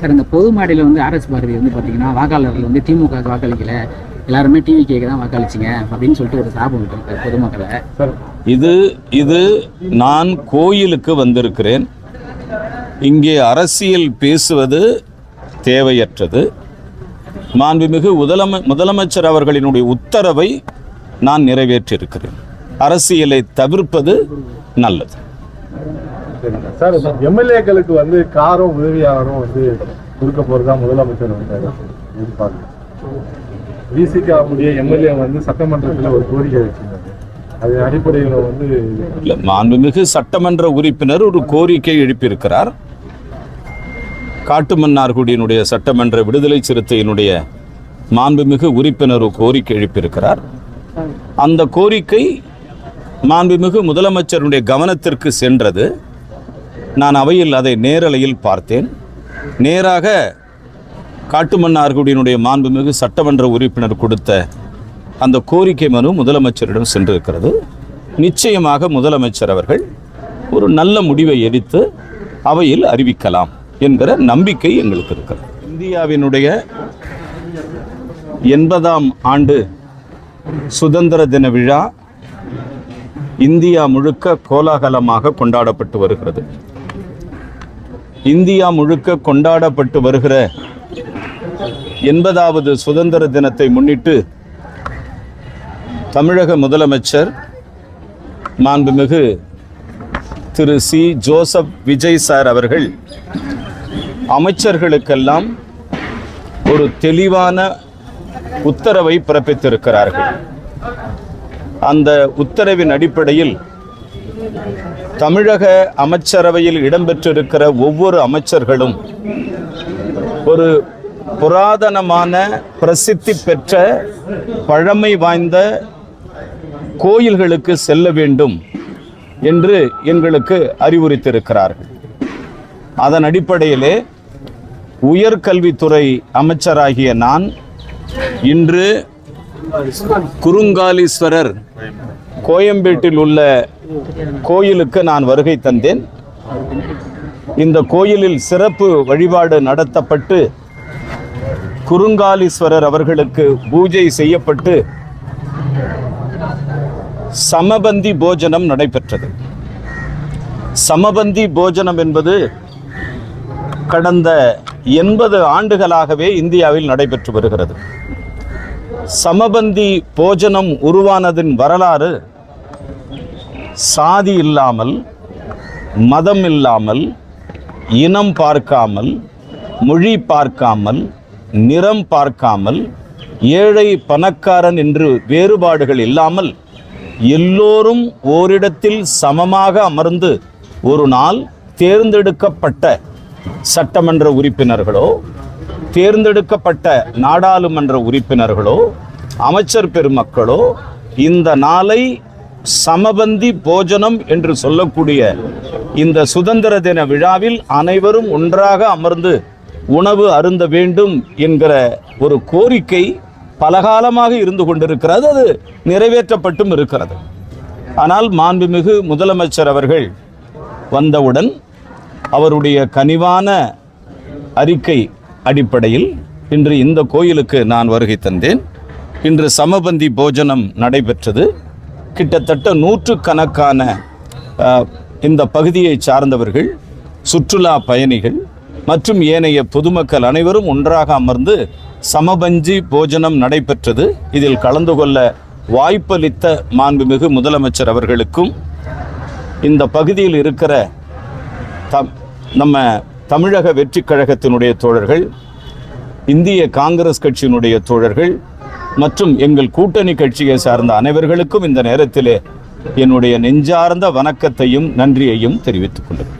Sir, இந்த பொது மாடியில் வந்து ஆர்எஸ் பாரதி வந்து பார்த்தீங்கன்னா வாக்காளர்கள் வந்து திமுக வாக்களிக்கல, எல்லாருமே டிவிக்கு தான் வாக்களிச்சிங்க அப்படின்னு சொல்லிட்டு ஒரு சாபம் விட்டுருக்காரு பொதுமக்களை. இது நான் கோயிலுக்கு வந்திருக்கிறேன். இங்கே அரசியல் பேசுவது தேவையற்றது. மாண்புமிகு முதலமைச்சர் அவர்களினுடைய உத்தரவை நான் நிறைவேற்றியிருக்கிறேன். அரசியலை தவிர்ப்பது நல்லது. சார், எம்எல்ஏக்களுக்கு வந்து காரும் உதவியாளரும் வந்து கொடுக்க போறதா முதலமைச்சர் எதிர்பார்க்க. விசிகாவுடைய எம்எல்ஏ வந்து சட்டமன்றத்தில் ஒரு கோரிக்கை வச்சிருந்தாங்க. அதன் அடிப்படையில் வந்து மாண்புமிகு சட்டமன்ற உறுப்பினர் ஒரு கோரிக்கை எழுப்பியிருக்கிறார். காட்டுமன்னார்குடியினுடைய சட்டமன்ற விடுதலை சிறுத்தையினுடைய மாண்புமிகு உறுப்பினர் ஒரு கோரிக்கை எழுப்பியிருக்கிறார். அந்த கோரிக்கை மாண்புமிகு முதலமைச்சருடைய கவனத்திற்கு சென்றது. நான் அவையில் அதை நேரலையில் பார்த்தேன். நேராக காட்டுமன்னார்குடியினுடைய மாண்புமிகு சட்டமன்ற உறுப்பினர் கொடுத்த அந்த கோரிக்கை மனு முதலமைச்சரிடம் சென்றிருக்கிறது. நிச்சயமாக முதலமைச்சர் அவர்கள் ஒரு நல்ல முடிவை எடுத்து அவையில் அறிவிக்கலாம் என்கிற நம்பிக்கை எங்களுக்கு இருக்கிறது. இந்தியாவினுடைய 80ஆம் ஆண்டு சுதந்திர தின விழா இந்தியா முழுக்க கோலாகலமாக கொண்டாடப்பட்டு வருகிறது. இந்தியா முழுக்க கொண்டாடப்பட்டு வருகிற 80வது சுதந்திர தினத்தை முன்னிட்டு தமிழக முதலமைச்சர் மாண்புமிகு திரு சி. ஜோசப் விஜய் சார் அவர்கள் அமைச்சர்களுக்கெல்லாம் ஒரு தெளிவான உத்தரவை பிறப்பித்திருக்கிறார்கள். அந்த உத்தரவின் அடிப்படையில் தமிழக அமைச்சரவையில் இடம்பெற்றிருக்கிற ஒவ்வொரு அமைச்சர்களும் ஒரு புராதனமான பிரசித்தி பெற்ற பழமை வாய்ந்த கோயில்களுக்கு செல்ல வேண்டும் என்று எங்களுக்கு அறிவுறுத்தியிருக்கிறார்கள். அதன் அடிப்படையிலே உயர்கல்வித்துறை அமைச்சராகிய நான் இன்று குருங்காலீஸ்வரர் கோயம்பேட்டில் உள்ள கோயிலுக்கு நான் வருகை தந்தேன். இந்த கோயிலில் சிறப்பு வழிபாடு நடத்தப்பட்டு குருங்காலீஸ்வரர் அவர்களுக்கு பூஜை செய்யப்பட்டு சமபந்தி போஜனம் நடைபெற்றது. சமபந்தி போஜனம் என்பது கடந்த 80 ஆண்டுகளாகவே இந்தியாவில் நடைபெற்று வருகிறது. சமபந்தி போஜனம் உருவானதின் வரலாறு சாதி இல்லாமல், மதம் இல்லாமல், இனம் பார்க்காமல், மொழி பார்க்காமல், நிறம் பார்க்காமல், ஏழை பணக்காரன் என்று வேறுபாடுகள் இல்லாமல் எல்லோரும் ஓரிடத்தில் சமமாக அமர்ந்து ஒரு நாள் தேர்ந்தெடுக்கப்பட்ட சட்டமன்ற உறுப்பினர்களோ, தேர்ந்தெடுக்கப்பட்ட நாடாளுமன்ற உறுப்பினர்களோ, அமைச்சர் பெருமக்களோ இந்த நாளை சமபந்தி போஜனம் என்று சொல்லக்கூடிய இந்த சுதந்திர தின விழாவில் அனைவரும் ஒன்றாக அமர்ந்து உணவு அருந்த வேண்டும் என்கிற ஒரு கோரிக்கை பலகாலமாக இருந்து கொண்டிருக்கிறது. அது நிறைவேற்றப்பட்டும் இருக்கிறது. ஆனால் மாண்புமிகு முதலமைச்சர் அவர்கள் வந்தவுடன் அவருடைய கனிவான அறிக்கை அடிப்படையில் இன்று இந்த கோயிலுக்கு நான் வருகை தந்தேன். இன்று சமபந்தி போஜனம் நடைபெற்றது. கிட்டத்தட்ட 100கணக்கான இந்த பகுதியை சார்ந்தவர்கள், சுற்றுலா பயணிகள் மற்றும் ஏனைய பொதுமக்கள் அனைவரும் ஒன்றாக அமர்ந்து சமபந்தி போஜனம் நடைபெற்றது. இதில் கலந்து கொள்ள வாய்ப்பளித்த மாண்புமிகு முதலமைச்சர் அவர்களுக்கும், இந்த பகுதியில் இருக்கிற நம்ம தமிழக வெற்றி கழகத்தினுடைய தோழர்கள், இந்திய காங்கிரஸ் கட்சியினுடைய தோழர்கள் மற்றும் எங்கள் கூட்டணி கட்சியை சார்ந்த அனைவர்களுக்கும் இந்த நேரத்திலே என்னுடைய நெஞ்சார்ந்த வணக்கத்தையும் நன்றியையும் தெரிவித்துக் கொண்டேன்.